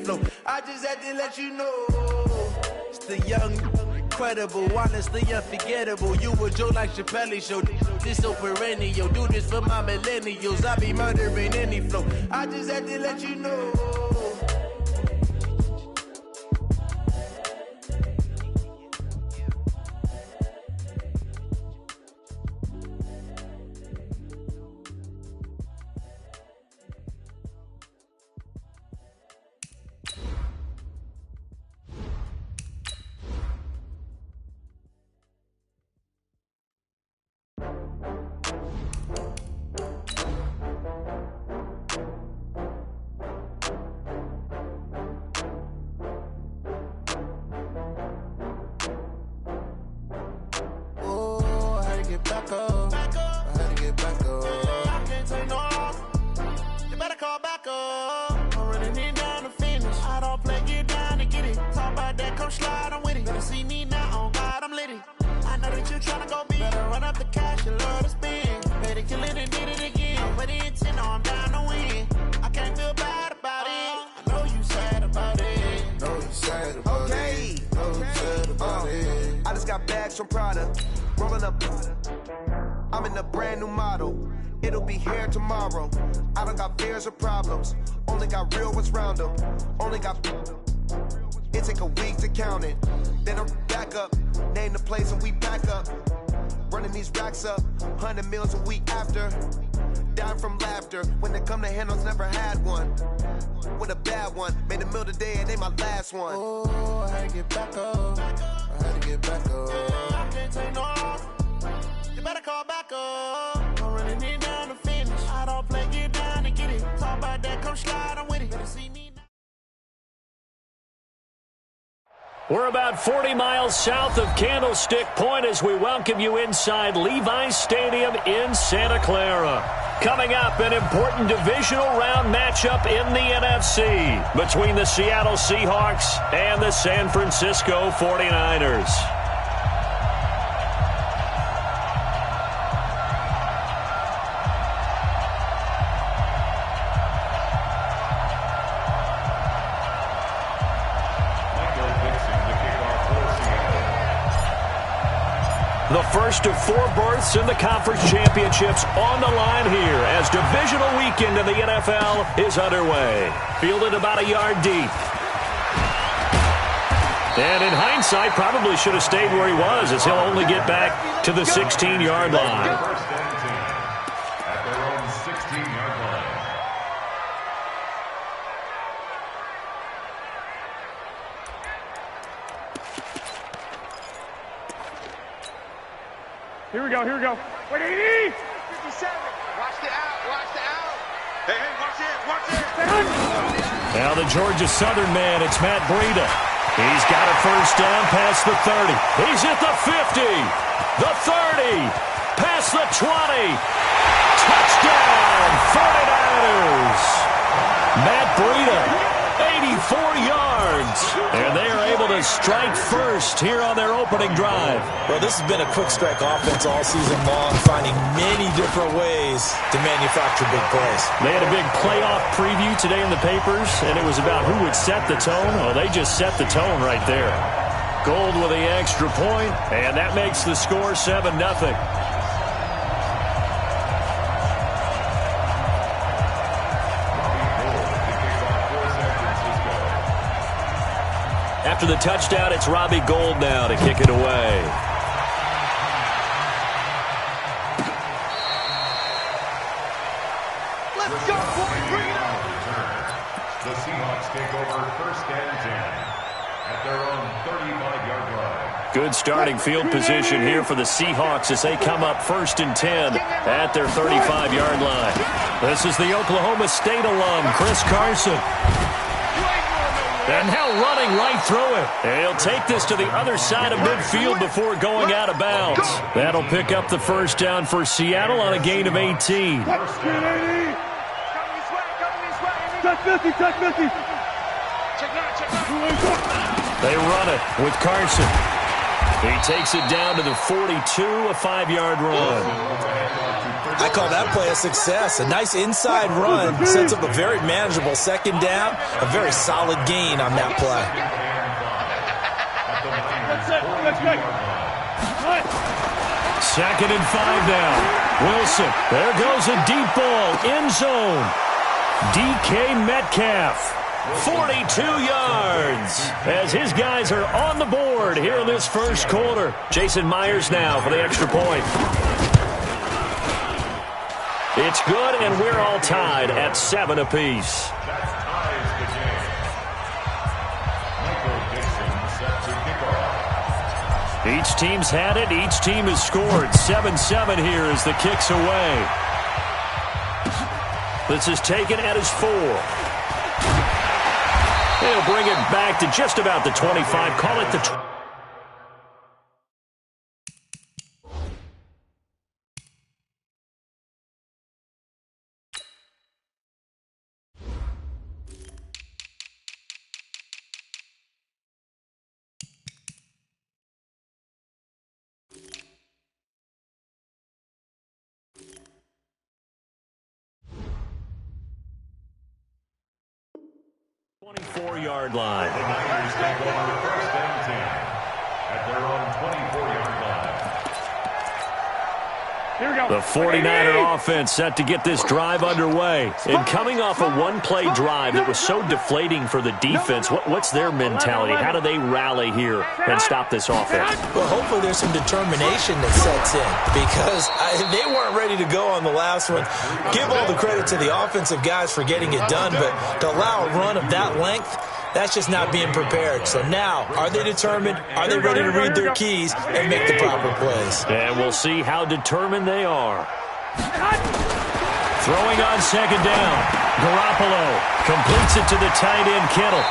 flow. I just had to let you know. It's the young, incredible, honestly unforgettable. You a joke like Chappelle Show. This so perennial. Do this for my millennials. I be murdering any flow. I just had to let you know. Back up. I had to get back up. I can't take no loss. You better call back up. I'm running it down to finish. I don't play, get down to get it. Talk about that, come slide, I'm with it. Better see me now, on God, I'm litty. I know that you tryna go big. Better run up the cash, you love to spend. Better kill it and did it again. I'm with the intent, no, I'm down to win. I can't feel bad about it. I know you sad about it. Know you sad about it. Know you sad about it. I just got bags from Prada. Rolling up, I'm in a brand new model. It'll be here tomorrow. I don't got fears or problems. Only got real ones round them. Only got. It take a week to count it. Then I'm back up. Name the place and we back up. Running these racks up. 100 meals a week after. Down from laughter. When they come to handles, never had one. With a bad one. Made a meal today and they my last one. Oh, I had to get back up. I had to get back up. I can't take no loss. You better call back up. I'm running it down to finish. I don't play, get down to get it. Talk about that, come slide, I'm with it. Better see me now. We're about 40 miles south of Candlestick Point as we welcome you inside Levi's Stadium in Santa Clara. Coming up, an important divisional round matchup in the NFC between the Seattle Seahawks and the San Francisco 49ers. The first of 4 berths in the conference championships on the line here as divisional weekend in the NFL is underway. Fielded about a yard deep. And in hindsight, probably should have stayed where he was as he'll only get back to the 16-yard line. At their own 16-yard line. Here we go, here we go. Wait, 80! 57. Watch the out. Hey, watch it. Now the Georgia Southern man, it's Matt Breida. He's got a first down past the 30. He's at the 50. The 30. Past the 20. Touchdown, 49ers. Matt Breida. 84 yards, and they are able to strike first here on their opening drive. Well, this has been a quick strike offense all season long, finding many different ways to manufacture big plays. They had a big playoff preview today in the papers, and it was about who would set the tone. Well, they just set the tone right there. Gold with the extra point, and that makes the score 7-0. After the touchdown, it's Robbie Gould now to kick it away. Let's go, boys. Bring it on. The Seahawks take over first and 10 at their own 35-yard line. Good starting field position here for the Seahawks as they come up first and 10 at their 35-yard line. This is the Oklahoma State alum, Chris Carson. And now running right through it. And he'll take this to the other side of midfield before going out of bounds. That'll pick up the first down for Seattle on a gain of 18. Check 50, check 50. Check 9. They run it with Carson. He takes it down to the 42, a 5-yard run. I call that play a success. A nice inside run sets up a very manageable second down, a very solid gain on that play. Second and 5 now. Wilson, there goes a deep ball, end zone. DK Metcalf, 42 yards, as his guys are on the board here in this first quarter. Jason Myers now for the extra point. It's good, and we're all tied at 7 apiece. Each team's had it. Each team has scored. 7-7 here as the kick's away. This is taken at his 4. They'll bring it back to just about the 25. Call it the 24-yard line. The Niners take over first and 10 at their own 24-yard line. Here we go. The 49er offense set to get this drive underway. And coming off a one-play drive that was so deflating for the defense, what's their mentality? How do they rally here and stop this offense? Well, hopefully there's some determination that sets in because they weren't ready to go on the last one. Give all the credit to the offensive guys for getting it done, but to allow a run of that length, that's just not being prepared. So now, are they determined? Are they ready to read their keys and make the proper plays? And we'll see how determined they are. Throwing on second down. Garoppolo completes it to the tight end, Kittle.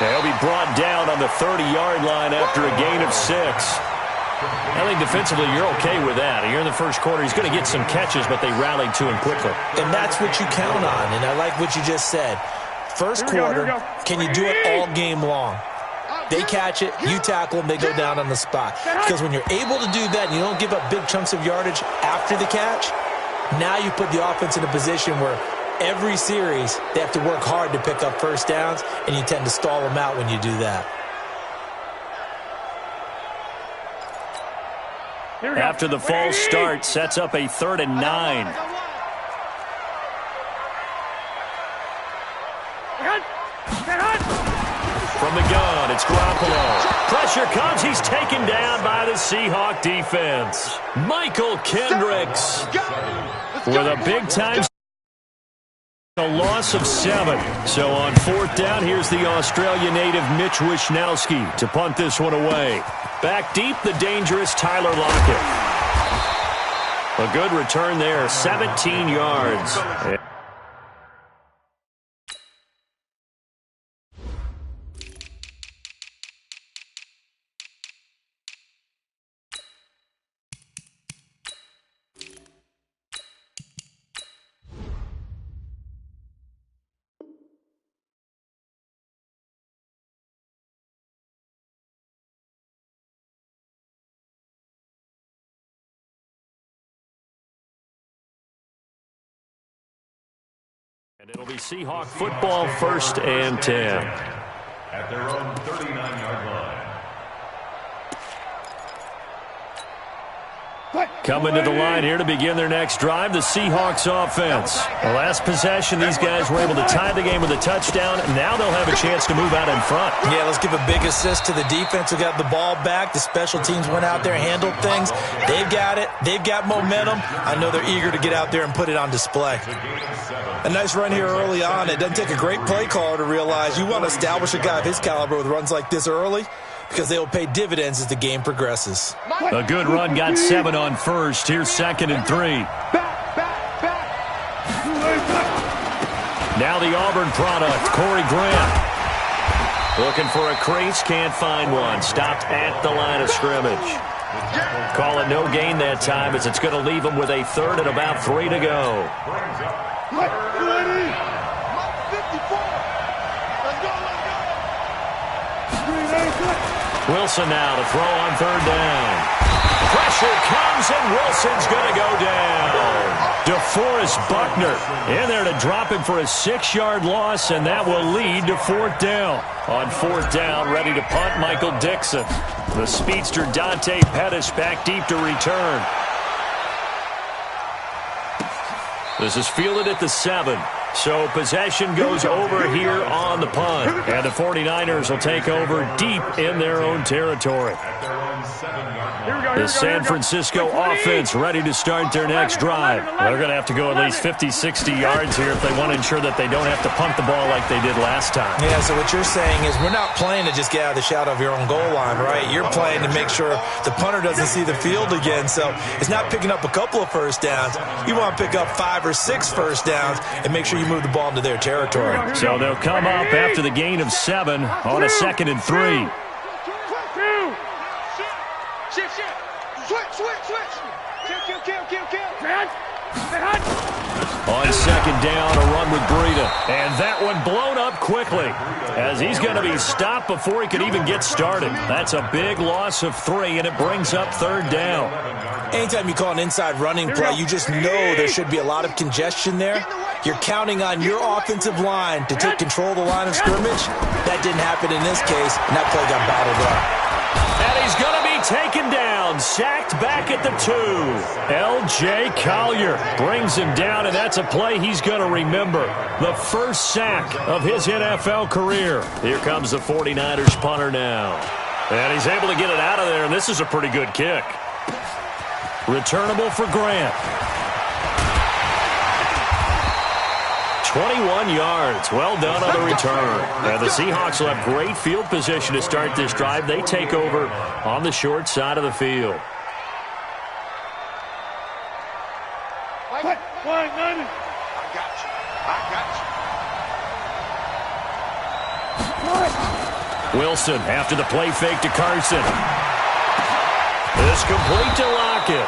They'll be brought down on the 30-yard line after a gain of 6. I think defensively you're okay with that. You're in the first quarter. He's going to get some catches, but they rallied to him quickly. And that's what you count on, and I like what you just said. First quarter, can you do it all game long? They catch it, you tackle them, they go down on the spot. Because when you're able to do that and you don't give up big chunks of yardage after the catch, now you put the offense in a position where every series they have to work hard to pick up first downs, and you tend to stall them out when you do that. After the false start, sets up a 3rd and 9. From the gun, it's Garoppolo. Pressure comes. He's taken down by the Seahawk defense. Michael Kendricks with a big-time a loss of 7. So on 4th down, here's the Australia native Mitch Wishnowsky to punt this one away. Back deep, the dangerous Tyler Lockett. A good return there, 17 yards. And it'll be Seahawk football, 1st and 10. At their own 39-yard line. Coming to the line here to begin their next drive, the Seahawks offense. The last possession, these guys were able to tie the game with a touchdown. Now they'll have a chance to move out in front. Yeah, let's give a big assist to the defense who got the ball back. The special teams went out there and handled things. They've got it. They've got momentum. I know they're eager to get out there and put it on display. A nice run here early on. It doesn't take a great play caller to realize you want to establish a guy of his caliber with runs like this early, because they will pay dividends as the game progresses. A good run, got 7 on 1st. Here's 2nd and 3. Now the Auburn product, Corey Grant. Looking for a crease, can't find one. Stopped at the line of scrimmage. Call it no gain that time, as it's going to leave them with a 3rd and about 3 to go. Wilson now to throw on 3rd down. Pressure comes, and Wilson's going to go down. DeForest Buckner in there to drop him for a 6-yard loss, and that will lead to 4th down. On 4th down, ready to punt, Michael Dixon. The speedster Dante Pettis back deep to return. This is fielded at the 7. So possession goes over here on the punt. And the 49ers will take over deep in their own territory. The San Francisco offense ready to start their next drive. They're going to have to go at least 50, 60 yards here if they want to ensure that they don't have to punt the ball like they did last time. Yeah, so what you're saying is we're not playing to just get out of the shadow of your own goal line, right? You're playing to make sure the punter doesn't see the field again. So it's not picking up a couple of first downs. You want to pick up 5 or 6 first downs and make sure you move the ball into their territory. So they'll come up after the gain of 7 on a 2nd and 3. On 2nd down, a run with Breida. And that one blown up quickly as he's going to be stopped before he could even get started. That's a big loss of 3, and it brings up 3rd down. Anytime you call an inside running play, you just know there should be a lot of congestion there. You're counting on your offensive line to take control of the line of scrimmage. That didn't happen in this case, and that play got bottled up. And he's going to be taken down, sacked back at the 2. L.J. Collier brings him down, and that's a play he's going to remember. The first sack of his NFL career. Here comes the 49ers punter now. And he's able to get it out of there, and this is a pretty good kick. Returnable for Grant. 21 yards. Well done on the return. And the Seahawks will have great field position to start this drive. They take over on the short side of the field. I got you. Wilson after the play fake to Carson. It's complete to Lockett.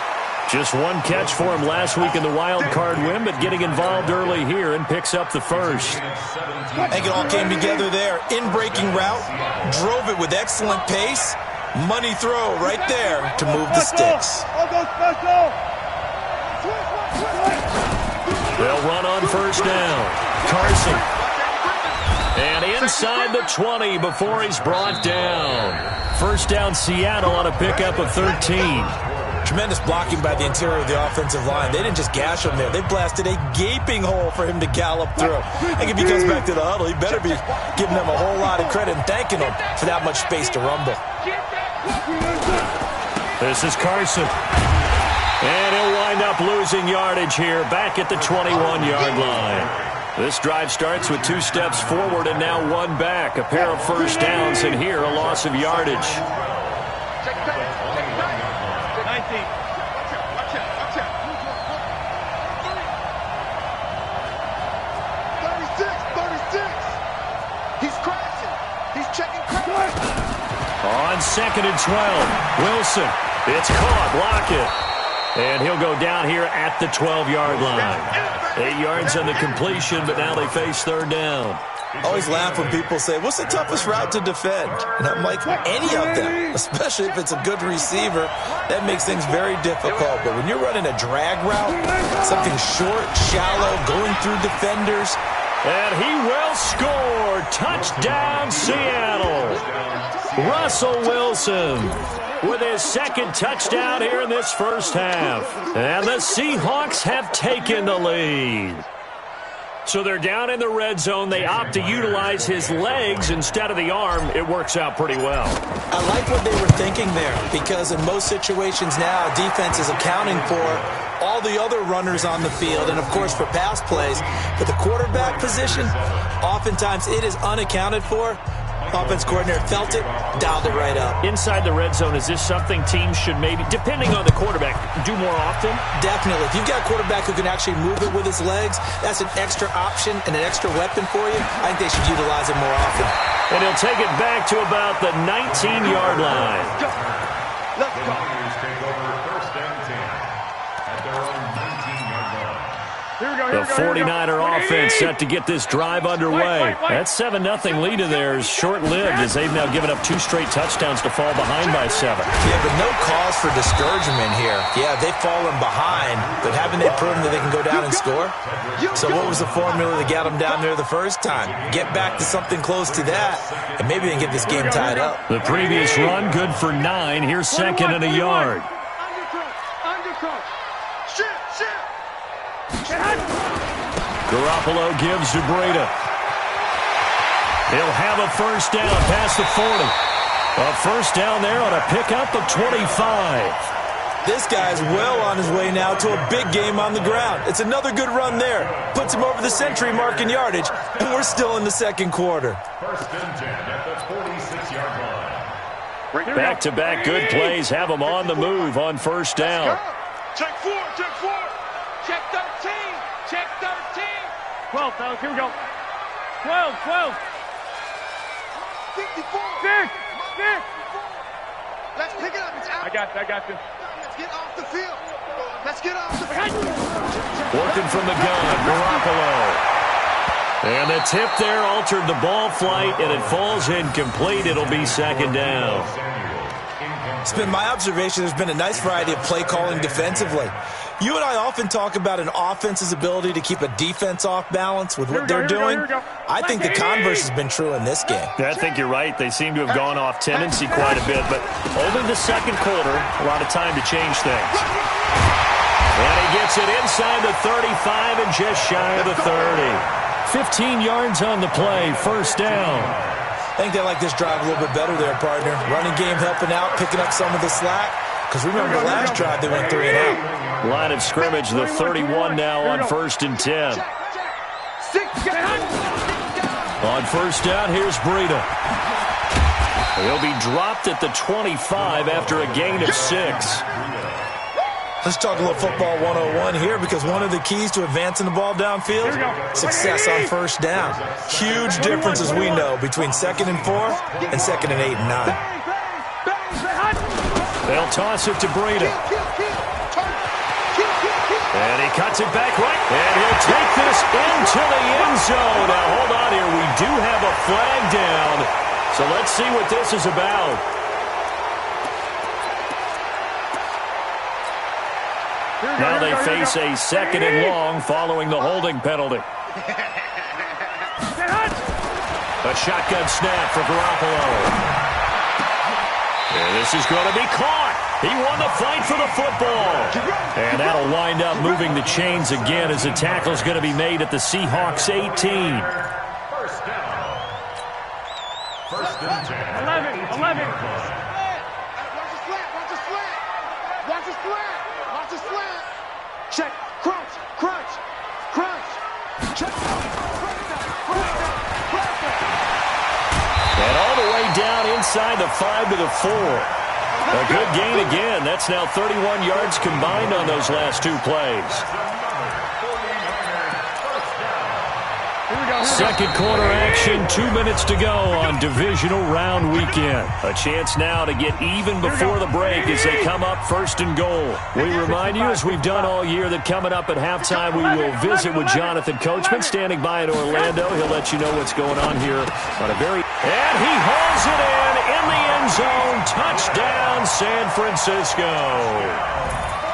Just one catch for him last week in the wild card win, but getting involved early here and picks up the first. I think it all came together there. In-breaking route, drove it with excellent pace. Money throw right there to move the sticks. They'll run on 1st down. Carson. And inside the 20 before he's brought down. 1st down Seattle on a pickup of 13. Tremendous blocking by the interior of the offensive line. They didn't just gash him there. They blasted a gaping hole for him to gallop through. I think if he comes back to the huddle, he better be giving them a whole lot of credit and thanking them for that much space to rumble. This is Carson. And he'll wind up losing yardage here back at the 21-yard line. This drive starts with 2 steps forward and now 1 back. A pair of first downs, and here a loss of yardage. On 2nd and 12, Wilson. It's caught. Lockett. And he'll go down here at the 12-yard line. 8 yards on the completion, but now they face 3rd down. I always laugh when people say, what's the toughest route to defend? And I'm like, any of them, especially if it's a good receiver. That makes things very difficult. But when you're running a drag route, something short, shallow, going through defenders. And he will score. Touchdown, Seattle. Russell Wilson with his 2nd touchdown here in this first half. And the Seahawks have taken the lead. So they're down in the red zone. They opt to utilize his legs instead of the arm. It works out pretty well. I like what they were thinking there, because in most situations now, defense is accounting for all the other runners on the field and, of course, for pass plays. But the quarterback position, oftentimes it is unaccounted for. Offense coordinator felt it, dialed it right up. Inside the red zone, is this something teams should maybe, depending on the quarterback, do more often? Definitely. If you've got a quarterback who can actually move it with his legs, that's an extra option and an extra weapon for you. I think they should utilize it more often. And he'll take it back to about the 19-yard line. Let's go. Take over 1st and 10 at their own 19-yard line. The 49er offense set to get this drive underway. That 7-0 lead of theirs short-lived as they've now given up 2 straight touchdowns to fall behind by 7. Yeah, but no cause for discouragement here. Yeah, they've fallen behind, but haven't they proven that they can go down and score? So what was the formula that got them down there the first time? Get back to something close to that, and maybe they can get this game tied up. The previous run, good for 9. Here's 2nd and a yard. Garoppolo gives to Breida. He'll have a first down past the 40. A first down there on a pickup of 25. This guy's well on his way now to a big game on the ground. It's another good run there. Puts him over the century mark in yardage, and we're still in the second quarter. First and 10 at the 46-yard line. Back-to-back good plays have them on the move on first down. Check 4, check 4. Check 13, check 13. 12, fellas, here we go. 12, 12. 54. 6. Let's pick it up. It's out. I got this. Let's get off the field. Let's get off the field. Working from the gun, Garoppolo. And the tip there altered the ball flight, and it falls incomplete. It'll be 2nd down. It's been my observation there's been a nice variety of play calling defensively. You and I often talk about an offense's ability to keep a defense off balance with what they're doing. I think the converse has been true in this game. I think you're right. They seem to have gone off tendency quite a bit, but only the second quarter, a lot of time to change things. And he gets it inside the 35 and just shy of the 30. 15 yards on the play, first down. I think they like this drive a little bit better there, partner. Running game helping out, picking up some of the slack. Because remember the last drive, they went 3 and out. Line of scrimmage, the 31 now on 1st and 10. On first down, here's Breida. He'll be dropped at the 25 after a gain of 6. Let's talk a little football 101 here, because one of the keys to advancing the ball downfield, success on first down. Huge difference, as we know, between 2nd and 4 and 2nd and 8 and 9. They'll toss it to Breida. And he cuts it back right. And he'll take this into the end zone. Now, hold on here. We do have a flag down. So let's see what this is about. Now they face a 2nd and long following the holding penalty. A shotgun snap for Garoppolo. And this is going to be caught. He won the fight for the football. And that'll wind up moving the chains again as the tackle's going to be made at the Seahawks 18. First down. First and 10. 11. Watch the slant. Check. Crunch. Check. And all the way down inside the 5 to the 4. A good gain again. That's now 31 yards combined on those last 2 plays. Second quarter action, 2 minutes to go on divisional round weekend. A chance now to get even before the break as they come up 1st and goal. We remind you, as we've done all year, that coming up at halftime, we will visit with Jonathan Coachman standing by in Orlando. He'll let you know what's going on here on a very... And he hauls it in the end zone. Touchdown, San Francisco.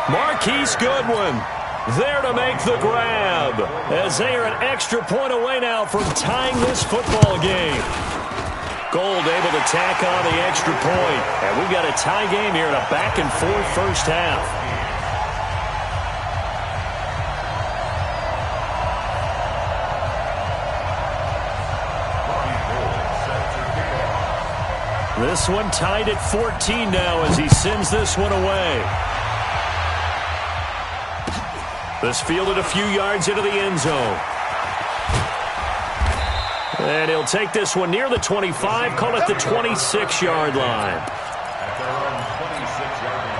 Marquise Goodwin there to make the grab, as they are an extra point away now from tying this football game. Gold able to tack on the extra point. And we've got a tie game here in a back-and-forth first half. This one tied at 14 now as he sends this one away. This fielded a few yards into the end zone. And he'll take this one near the 25, call it the 26-yard line. At their own 26-yard line.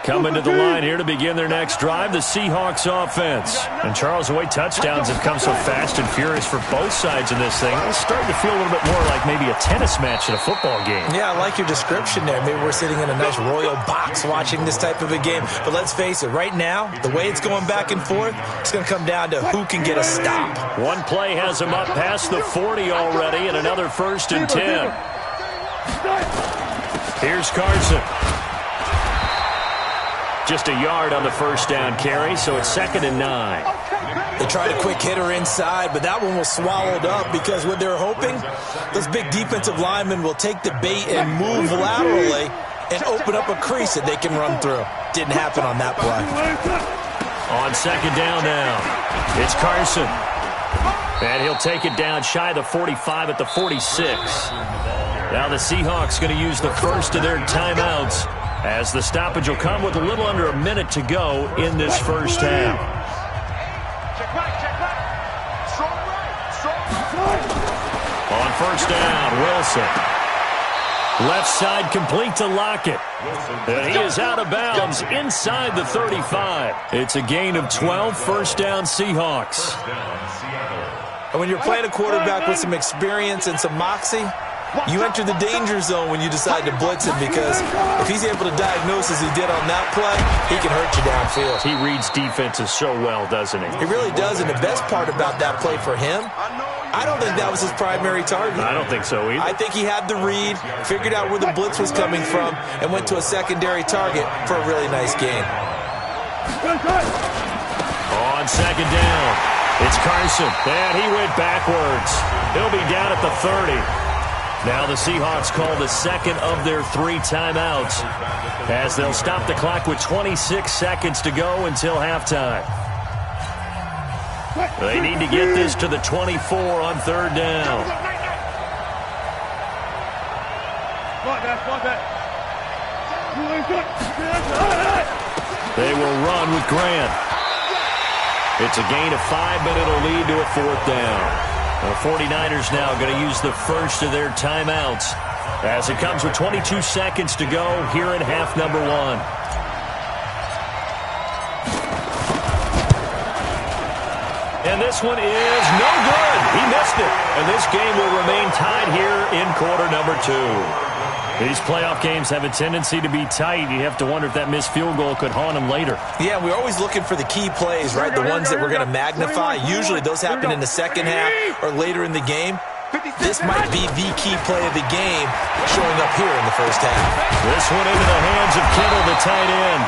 Coming to the line here to begin their next drive, the Seahawks offense. And Charles, the way touchdowns have come so fast and furious for both sides in this thing, it's starting to feel a little bit more like maybe a tennis match at a football game. Yeah, I like your description there. Maybe we're sitting in a nice royal box watching this type of a game. But let's face it, right now, the way it's going back and forth, it's going to come down to who can get a stop. One play has them up past the 40 already, and another 1st and 10. Here's Carson. Just a yard on the first down carry, so it's 2nd and 9. They tried a quick hitter inside, but that one was swallowed up because what they're hoping, those big defensive linemen will take the bait and move laterally and open up a crease that they can run through. Didn't happen on that play. On 2nd down now, it's Carson. And he'll take it down shy of the 45 at the 46. Now the Seahawks going to use the first of their timeouts, as the stoppage will come with a little under a minute to go in this first half. On 1st down, Wilson. Left side complete to Lockett. And he is out of bounds inside the 35. It's a gain of 12, 1st down Seahawks. And when you're playing a quarterback with some experience and some moxie, you enter the danger zone when you decide to blitz him, because if he's able to diagnose as he did on that play, he can hurt you downfield. He reads defenses so well, doesn't he? He really does, and the best part about that play for him, I don't think that was his primary target. I don't think so either. I think he had the read, figured out where the blitz was coming from, and went to a secondary target for a really nice gain. On 2nd down, it's Carson, and he went backwards. He'll be down at the 30. Now the Seahawks call the 2nd of their 3 timeouts, as they'll stop the clock with 26 seconds to go until halftime. They need to get this to the 24 on 3rd down. They will run with Grant. It's a gain of 5, but it'll lead to a 4th down. The 49ers now going to use the first of their timeouts, as it comes with 22 seconds to go here in half number 1. And this one is no good. He missed it. And this game will remain tied here in quarter number 2. These playoff games have a tendency to be tight. You have to wonder if that missed field goal could haunt them later. Yeah, we're always looking for the key plays, right? The ones that we're going to magnify. Usually those happen in the second half or later in the game. This might be the key play of the game showing up here in the first half. This one into the hands of Kittle, the tight end.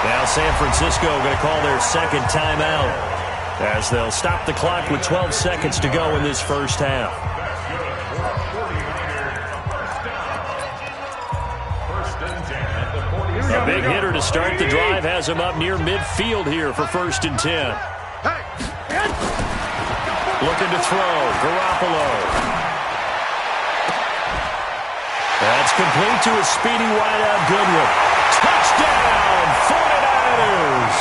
Now San Francisco going to call their 2nd timeout, as they'll stop the clock with 12 seconds to go in this first half. A big hitter to start the drive has him up near midfield here for 1st and 10. Looking to throw, Garoppolo. That's complete to a speedy wideout Goodwin. Touchdown, 49ers!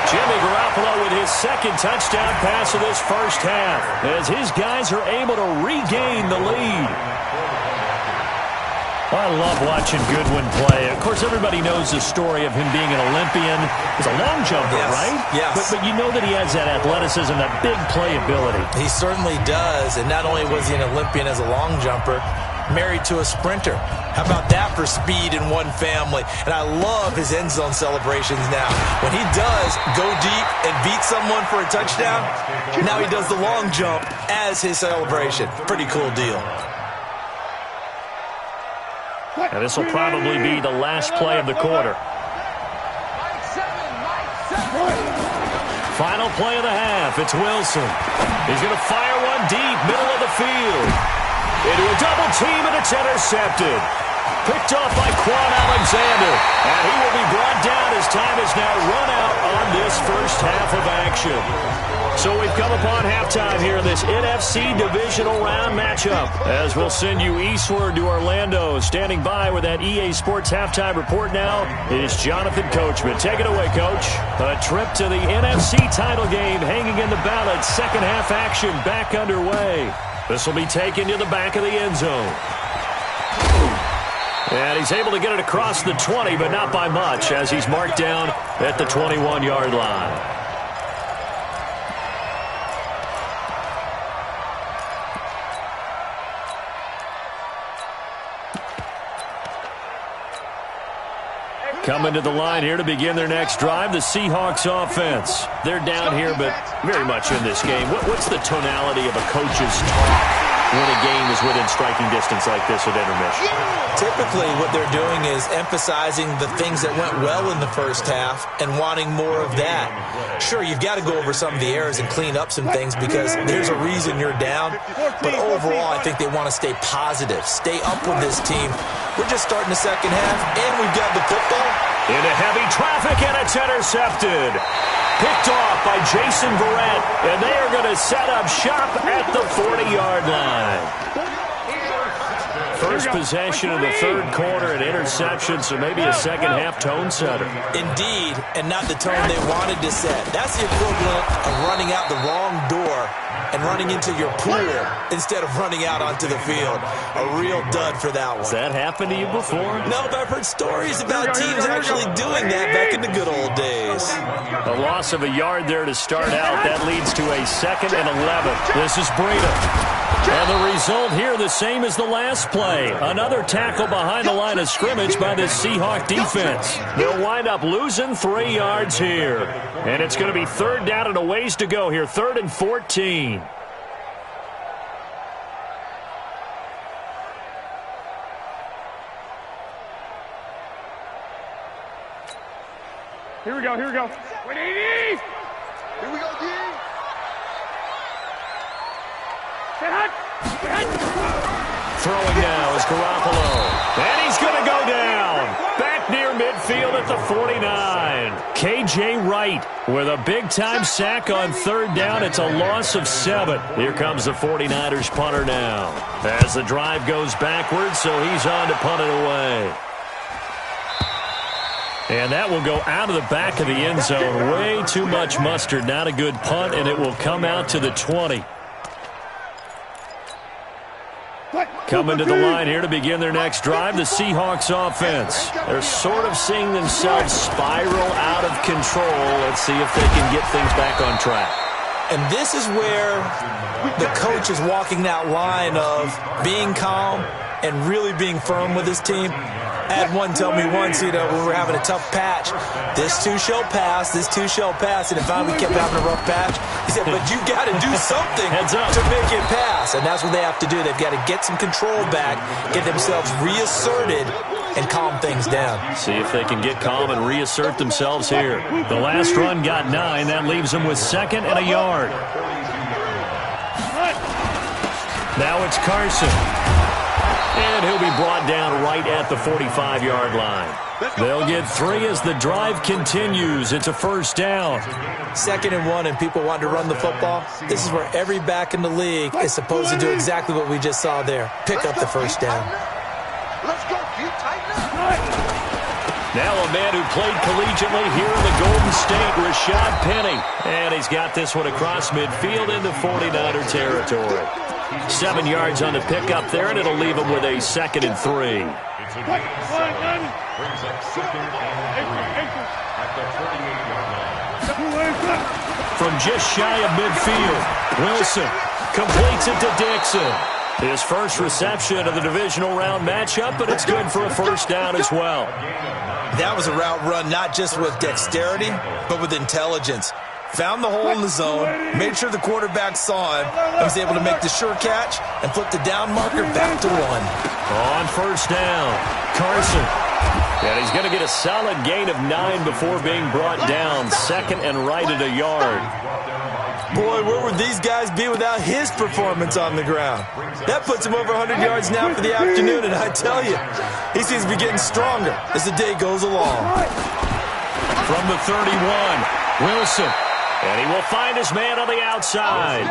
Jimmy Garoppolo with his 2nd touchdown pass of this first half, as his guys are able to regain the lead. I love watching Goodwin play. Of course, everybody knows the story of him being an Olympian. He's a long jumper, right? Yes. But you know that he has that athleticism, that big playability. He certainly does. And not only was he an Olympian as a long jumper, married to a sprinter. How about that for speed in one family? And I love his end zone celebrations now. When he does go deep and beat someone for a touchdown, now he does the long jump as his celebration. Pretty cool deal. And this will probably be the last play of the quarter. Final play of the half. It's Wilson. He's going to fire one deep, middle of the field. Into a double team, and it's intercepted. Picked off by Quan Alexander. And he will be brought down as time is now run out on this first half of action. So we've come upon halftime here in this NFC Divisional Round matchup, as we'll send you eastward to Orlando. Standing by with that EA Sports Halftime Report now is Jonathan Coachman. Take it away, Coach. A trip to the NFC title game hanging in the balance. Second half action back underway. This will be taken to the back of the end zone. And he's able to get it across the 20, but not by much, as he's marked down at the 21-yard line. Coming to the line here to begin their next drive, the Seahawks offense. They're down here, but very much in this game. What's the tonality of a coach's talk when a game is within striking distance like this at intermission? Typically, what they're doing is emphasizing the things that went well in the first half and wanting more of that. Sure, you've got to go over some of the errors and clean up some things because there's a reason you're down. But overall, I think they want to stay positive, stay up with this team. We're just starting the second half, and we've got the football. Into heavy traffic, and it's intercepted. Picked off by Jason Verrett, and they are going to set up shop at the 40-yard line. First possession of the third quarter, an interception, so maybe a second-half tone setter. Indeed, and not the tone they wanted to set. That's the equivalent of running out the wrong door and running into your pool instead of running out onto the field. A real dud for that one. Has that happened to you before? No, but I've heard stories about teams actually doing that back in the good old days. A loss of a yard there to start out. That leads to a 2nd and 11. This is Breida. And the result here the same as the last play. Another tackle behind the line of scrimmage by the Seahawk defense. They'll wind up losing 3 yards here. And it's going to be 3rd down and a ways to go here. 3rd and 14. Here we go, here we go. 180! Here we go, D. Throwing now is Garoppolo. And he's going to go down. Back near midfield at the 49. K.J. Wright with a big-time sack on 3rd down. It's a loss of 7. Here comes the 49ers punter now. As the drive goes backwards, so he's on to punt it away. And that will go out of the back of the end zone. Way too much mustard. Not a good punt, and it will come out to the 20. Coming to the line here to begin their next drive, the Seahawks offense. They're sort of seeing themselves spiral out of control. Let's see if they can get things back on track. And this is where the coach is walking that line of being calm and really being firm with his team. I had one tell me once, when we were having a tough patch, this too shall pass, this too shall pass. And if we kept having a rough patch, he said, but you got to do something to make it pass. And that's what they have to do. They've got to get some control back, get themselves reasserted, and calm things down. See if they can get calm and reassert themselves here. The last run got 9. That leaves them with 2nd and a yard. Now it's Carson. And he'll be brought down right at the 45-yard line. They'll get 3 as the drive continues. It's a 1st down. 2nd and 1, and people want to run the football. This is where every back in the league is supposed to do exactly what we just saw there. Pick up the 1st down. Let's go, keep tighten up. Now a man who played collegiately here in the Golden State, Rashad Penny. And he's got this one across midfield into 49er territory. 7 yards on the pickup there, and it'll leave him with a 2nd and 3. Brings up 2nd and 3 at the 38-yard line. From just shy of midfield, Wilson completes it to Dixon. His first reception of the divisional round matchup, but it's good for a 1st down as well. That was a route run not just with dexterity, but with intelligence. Found the hole in the zone, made sure the quarterback saw him, and was able to make the sure catch and flip the down marker back to 1. On 1st down, Carson. And he's going to get a solid gain of 9 before being brought down. 2nd and right at a yard. Boy, where would these guys be without his performance on the ground? That puts him over 100 yards now for the afternoon, and I tell you, he seems to be getting stronger as the day goes along. From the 31, Wilson. And he will find his man on the outside.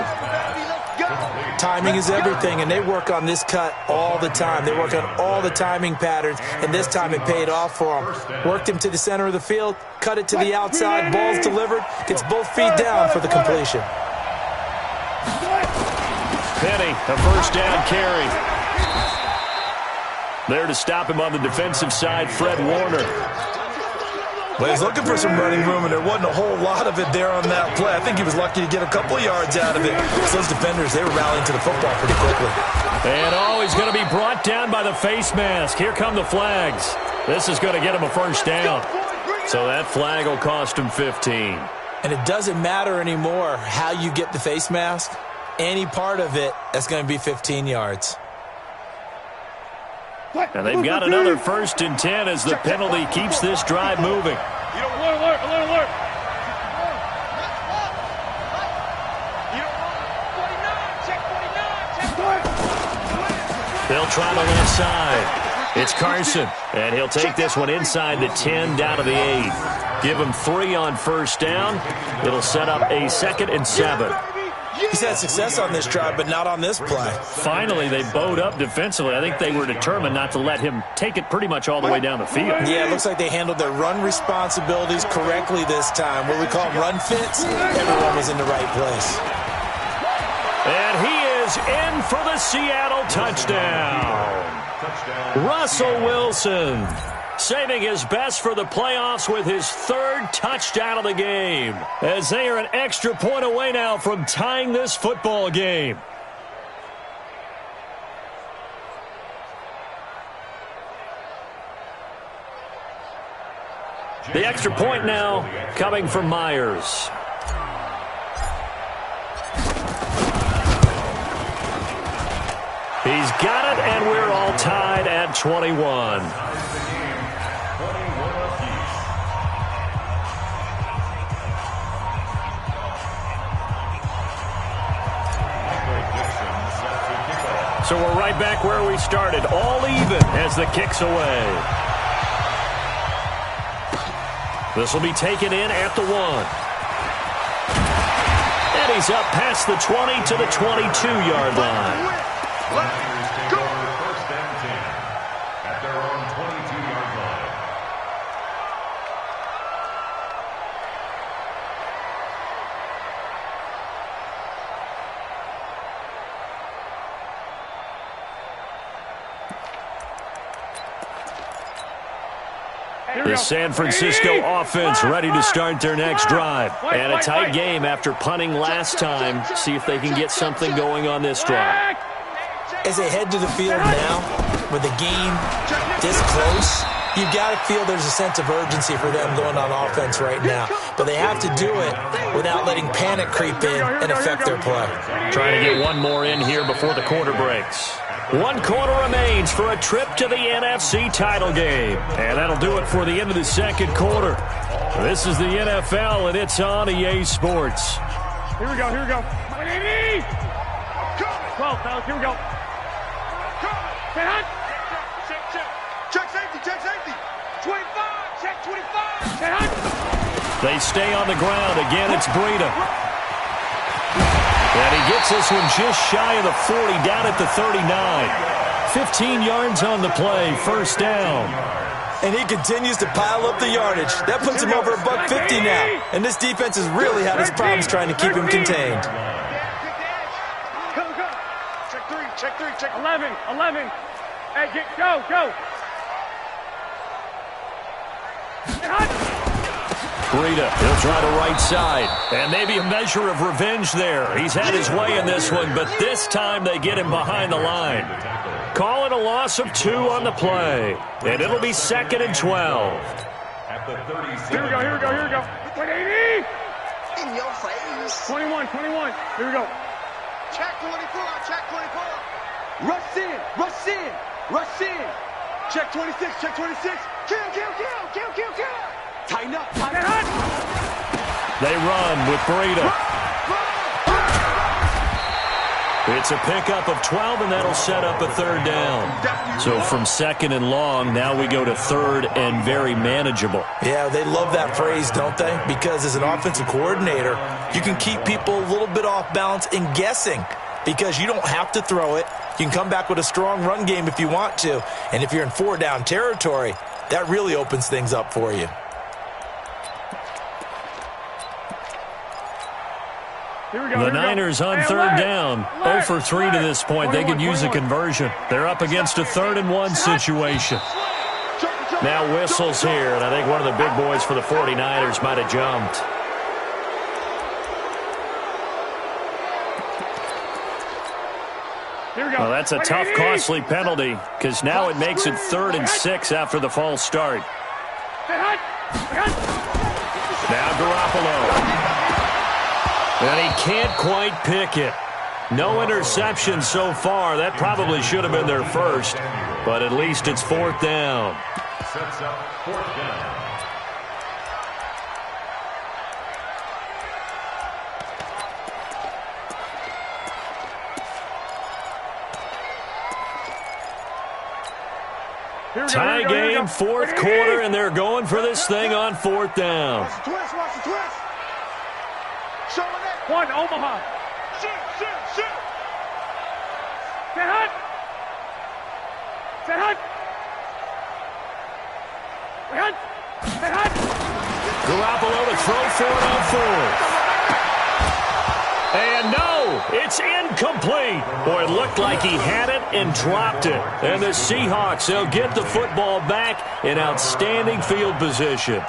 Timing is everything, and they work on this cut all the time. They work on all the timing patterns, and this time it paid off for him. Worked him to the center of the field, cut it to the outside, ball's delivered, gets both feet down for the completion. Penny, a 1st down carry. There to stop him on the defensive side, Fred Warner. Well, he's looking for some running room, and there wasn't a whole lot of it there on that play. I think he was lucky to get a couple of yards out of it. So those defenders, they were rallying to the football pretty quickly. And he's going to be brought down by the face mask. Here come the flags. This is going to get him a first down. So that flag will cost him 15. And it doesn't matter anymore how you get the face mask. Any part of it, that's going to be 15 yards. And they've got another 1st and 10 as the penalty keeps this drive moving. Alert. They'll try the left side. It's Carson, and he'll take this one inside the 10 down to the 8. Give him 3 on first down. It'll set up a 2nd and 7. He's had success on this drive, but not on this play. Finally, they bowed up defensively. I think they were determined not to let him take it pretty much all the way down the field. Yeah, it looks like they handled their run responsibilities correctly this time. What we call run fits, everyone was in the right place. And he is in for the Seattle touchdown. Russell Wilson saving his best for the playoffs with his 3rd touchdown of the game, as they are an extra point away now from tying this football game. The extra point now coming from Myers. He's got it, and we're all tied at 21. So we're right back where we started, all even as the kick's away. This will be taken in at the 1. And he's up past the 20 to the 22-yard line. Take over 1st and 10 at their own 22-yard line. The San Francisco offense ready to start their next drive. And a tight game after punting last time. See if they can get something going on this drive. As they head to the field now, with the game this close, you've got to feel there's a sense of urgency for them going on offense right now. But they have to do it without letting panic creep in and affect their play. Trying to get one more in here before the quarter breaks. 1 quarter remains for a trip to the NFC title game. And that'll do it for the end of the 2nd quarter. This is the NFL, and it's on EA Sports. Here we go. 12, fellas, here we go. Check safety. 25, check 25. They stay on the ground. Again, it's Breida. And he gets this one just shy of the 40, down at the 39. 15 yards on the play, 1st down. And he continues to pile up the yardage. That puts him over $150 now. And this defense has really had his problems trying to keep him contained. Check 11. Hey, go. Breida, he'll try the right side. And maybe a measure of revenge there. He's had his way in this one, but this time they get him behind the line. Call it a loss of 2 on the play. And it'll be 2nd and 12. At the 37. Here we go. 180. In your face. 21. Here we go. Check 24. Rush in. Check 26. Kill. Tighten up. They run with Breida. It's a pickup of 12, and that'll set up a 3rd down. So from 2nd and long, now we go to 3rd and very manageable. Yeah, they love that phrase, don't they? Because as an offensive coordinator, you can keep people a little bit off balance and guessing because you don't have to throw it. You can come back with a strong run game if you want to. And if you're in 4-down territory, that really opens things up for you. The Niners on third down, 0 for 3 to this point. They could use a conversion. They're up against a 3rd and 1 situation. Now whistles here, and I think one of the big boys for the 49ers might have jumped. Well, that's a tough, costly penalty because now it makes it 3rd and 6 after the false start. Now Garoppolo. And he can't quite pick it. No interception so far. That probably should have been their first, but at least it's 4th down. Sets up 4th down. Tie game, 4th quarter, and they're going for this thing on 4th down. Watch the twist, watch the twist. Showing it. 1, Omaha. Shoot. Set hunt. Garoppolo to throw for it on 4th. And no, it's incomplete. Boy, it looked like he had it and dropped it. And the Seahawks, they'll get the football back in outstanding field position.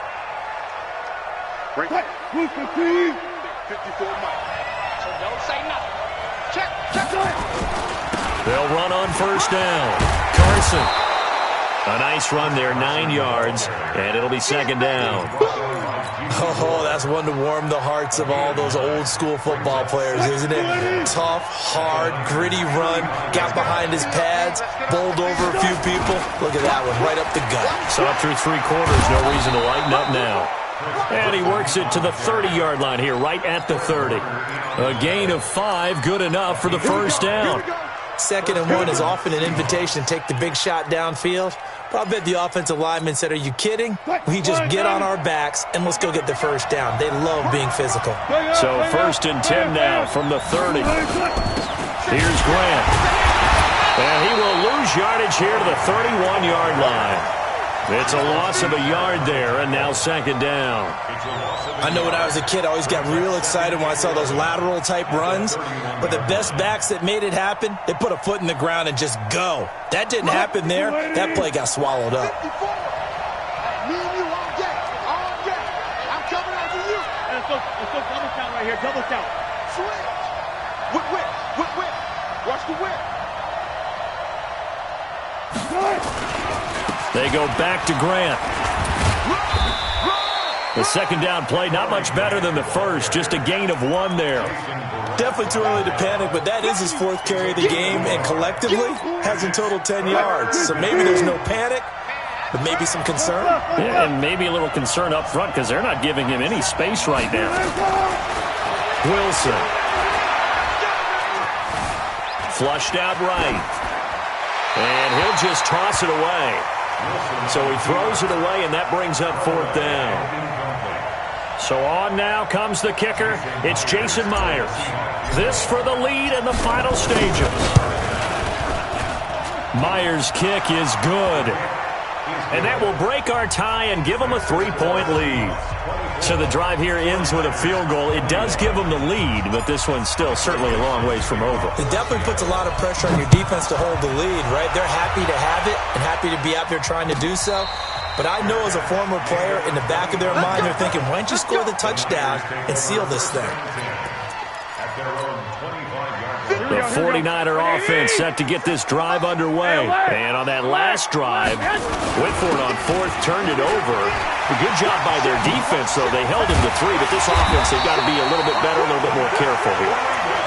54 miles. So don't say nothing. Check. They'll run on 1st down. Carson. A nice run there, 9 yards, and it'll be 2nd down. Oh, that's one to warm the hearts of all those old-school football players, isn't it? Tough, hard, gritty run, got behind his pads, bowled over a few people. Look at that one, right up the gut. So up through 3 quarters, no reason to lighten up now. And he works it to the 30-yard line here, right at the 30. A gain of 5, good enough for the 1st down. 2nd and 1 is often an invitation to take the big shot downfield. But I bet the offensive lineman said, are you kidding? We just get on our backs and let's go get the 1st down. They love being physical. So 1st and 10 now from the 30. Here's Grant. And he will lose yardage here to the 31-yard line. It's a loss of a yard there, and now 2nd down. I know when I was a kid, I always got real excited when I saw those lateral-type runs. But the best backs that made it happen, they put a foot in the ground and just go. That didn't happen there. That play got swallowed up. Me and you all day. I'm coming after you. Let's go double count right here. Double count. Switch. Whip. Watch the whip. They go back to Grant. The 2nd down play, not much better than the first, just a gain of 1 there. Definitely too early to panic, but that is his 4th carry of the game, and collectively has in total 10 yards. So maybe there's no panic, but maybe some concern. Yeah, and maybe a little concern up front because they're not giving him any space right now. Wilson. Flushed out right. And he'll just toss it away. So he throws it away, and that brings up 4th down. So on now comes the kicker. It's Jason Myers. This for the lead in the final stages. Myers' kick is good. And that will break our tie and give them a 3-point lead. So the drive here ends with a field goal. It does give them the lead, but this one's still certainly a long ways from over. It definitely puts a lot of pressure on your defense to hold the lead, right? They're happy to have it and happy to be out there trying to do so. But I know as a former player, in the back of their mind, they're thinking, why don't you score the touchdown and seal this thing? The 49er offense set to get this drive underway. And on that last drive, went for it on 4th, turned it over. A good job by their defense, though. They held him to 3, but this offense, they've got to be a little bit better, a little bit more careful here.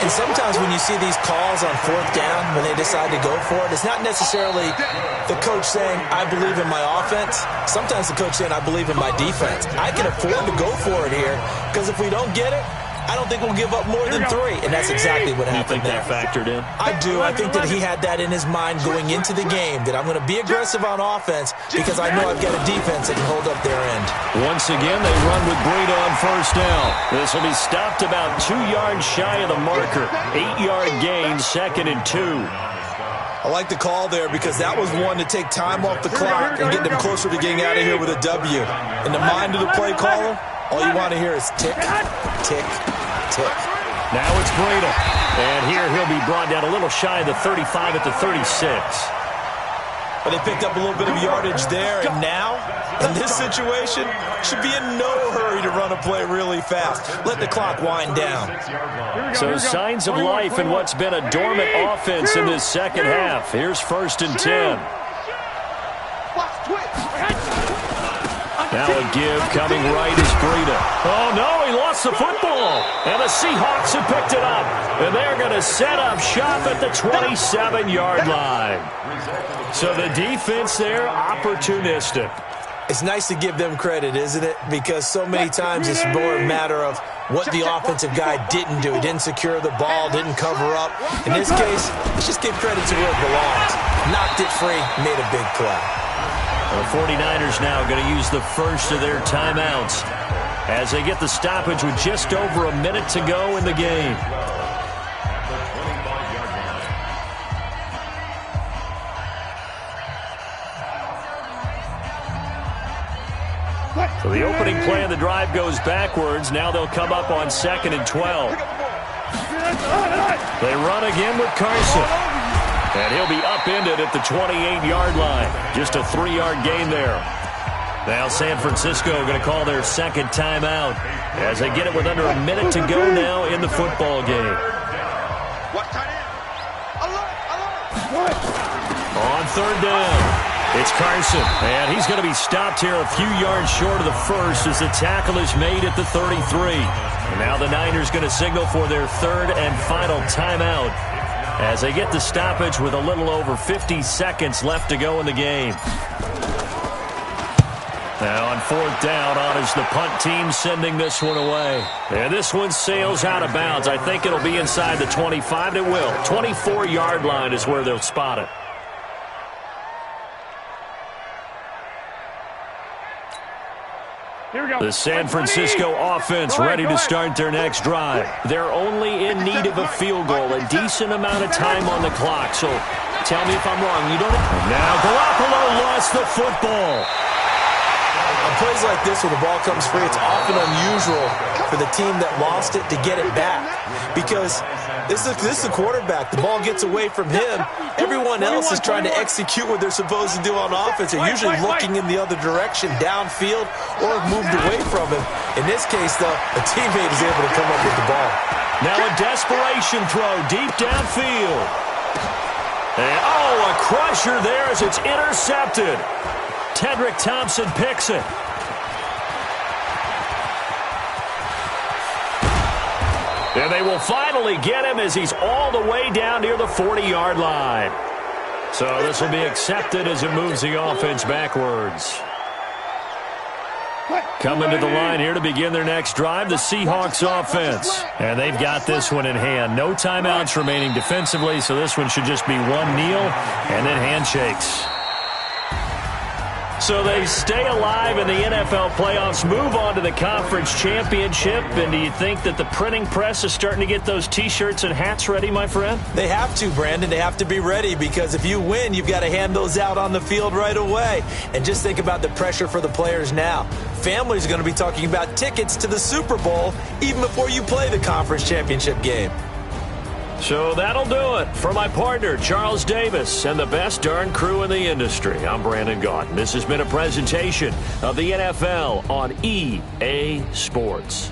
And sometimes when you see these calls on 4th down, when they decide to go for it, it's not necessarily the coach saying, I believe in my offense. Sometimes the coach saying, I believe in my defense. I can afford to go for it here, because if we don't get it, I don't think we'll give up more than 3, and that's exactly what happened there. You think that factored in? I do. I think that he had that in his mind going into the game, that I'm going to be aggressive on offense because I know I've got a defense that can hold up their end. Once again, they run with Breida on 1st down. This will be stopped about 2 yards shy of the marker. 8-yard gain, 2nd and 2. I like the call there because that was one to take time off the clock and get them closer to getting out of here with a W. In the mind of the play caller, all you want to hear is tick, tick, tick. Now it's Breida. And here he'll be brought down a little shy of the 35 at the 36. But they picked up a little bit of yardage there, and now, in this situation, should be in no hurry to run a play really fast. Let the clock wind down. So signs of life in what's been a dormant offense in this second half. Here's 1st and 10. Now a give coming right is Breida. Oh, no, he lost the football. And the Seahawks have picked it up. And they're going to set up shop at the 27-yard line. So the defense there, opportunistic. It's nice to give them credit, isn't it? Because so many times it's more a matter of what the offensive guy didn't do. He didn't secure the ball, didn't cover up. In this case, let's just give credit to where it belongs. Knocked it free, made a big play. The 49ers now going to use the first of their timeouts as they get the stoppage with just over a minute to go in the game. So the opening play of the drive goes backwards. Now they'll come up on 2nd and 12. They run again with Carson. And he'll be upended at the 28-yard line. Just a 3-yard gain there. Now San Francisco going to call their second timeout as they get it with under a minute to go now in the football game. On 3rd down. It's Carson, and he's going to be stopped here a few yards short of the first as the tackle is made at the 33. And now the Niners going to signal for their 3rd and final timeout as they get the stoppage with a little over 50 seconds left to go in the game. Now on 4th down, on is the punt team sending this one away. And this one sails out of bounds. I think it'll be inside the 25. It will. 24-yard line is where they'll spot it. The San Francisco offense ready to start their next drive. They're only in need of a field goal, a decent amount of time on the clock. So tell me if I'm wrong. You don't. Now Garoppolo lost the football. On plays like this where the ball comes free, it's often unusual for the team that lost it to get it back. Because this is the quarterback. The ball gets away from him. Everyone else is trying to execute what they're supposed to do on offense. They're usually looking in the other direction, downfield, or have moved away from him. In this case, though, a teammate is able to come up with the ball. Now a desperation throw deep downfield. And, oh, a crusher there as it's intercepted. Tedrick Thompson picks it. And they will finally get him as he's all the way down near the 40-yard line. So this will be accepted as it moves the offense backwards. Coming to the line here to begin their next drive, the Seahawks offense. And they've got this one in hand. No timeouts remaining defensively, so this one should just be one kneel and then handshakes. So they stay alive in the NFL playoffs, move on to the conference championship. And do you think that the printing press is starting to get those T-shirts and hats ready, my friend? They have to, Brandon. They have to be ready because if you win, you've got to hand those out on the field right away. And just think about the pressure for the players now. Families are going to be talking about tickets to the Super Bowl even before you play the conference championship game. So that'll do it. For my partner, Charles Davis, and the best darn crew in the industry, I'm Brandon Gaudin. This has been a presentation of the NFL on EA Sports.